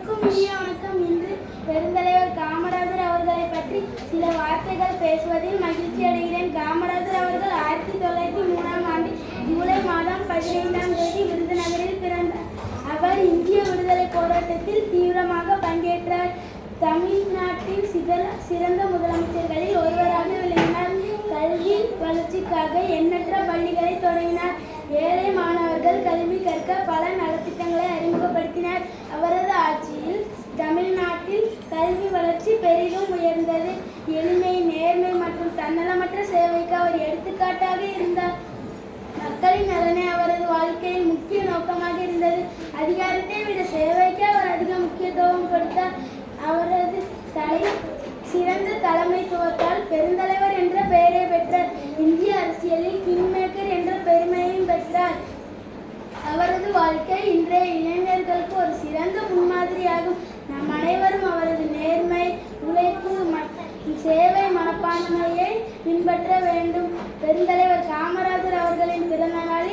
அனைவருக்கும் இனிய வணக்கம். இன்று பெருந்தலைவர் காமராஜர் அவர்களை பற்றி சில வார்த்தைகள் பேசுவதில் மகிழ்ச்சி அடைகிறேன். காமராஜர் அவர்கள் 1903ஆம் ஆண்டு ஜூலை மாதம் 15ஆம் தேதி விருதுநகரில் பிறந்தார். அவர் இந்திய விடுதலை போராட்டத்தில் தீவிரமாக பங்கேற்றார். தமிழ்நாட்டின் சிறந்த முதலமைச்சர்களில் ஒருவராக விளங்கினார். கல்வி வளர்ச்சிக்காக எண்ணற்ற பள்ளிகளை தொடங்கினார். ஏழை மாணவர்கள் கல்வி கற்க பல நலத்திட்டங்களை அறிமுகப்படுத்தினார். அவரது ஆட்சியில் தமிழ்நாட்டில் கல்வி வளர்ச்சி பெரிதும் உயர்ந்தது. எளிமை, நேர்மை மற்றும் தன்னலமற்ற சேவைக்கு அவர் எடுத்துக்காட்டாக இருந்தார். மக்களின் நலனே அவரது வாழ்க்கையில் முக்கிய நோக்கமாக இருந்தது. அதிகாரத்தை விட சேவைக்கு அவர் அதிக முக்கியத்துவம் கொடுத்தார். அவரது சிறந்த தலைமைத்துவத்தால் பெருந்தலைவர் என்ற பெயரை பெற்றார். இந்திய அரசியலில் கிங் மேக்கர் என்ற பெருமையையும் பெற்றார். அவரது வாழ்க்கை இன்றைய இளைஞர்களுக்கு ஒரு சிறந்த முன்மாதிரியாகும். நம் அனைவரும் அவரது நேர்மை, உழைப்பு மற்றும் சேவை மனப்பான்மையை பின்பற்ற வேண்டும். பெருந்தலைவர் காமராஜர் அவர்களின் பிறந்த நாள்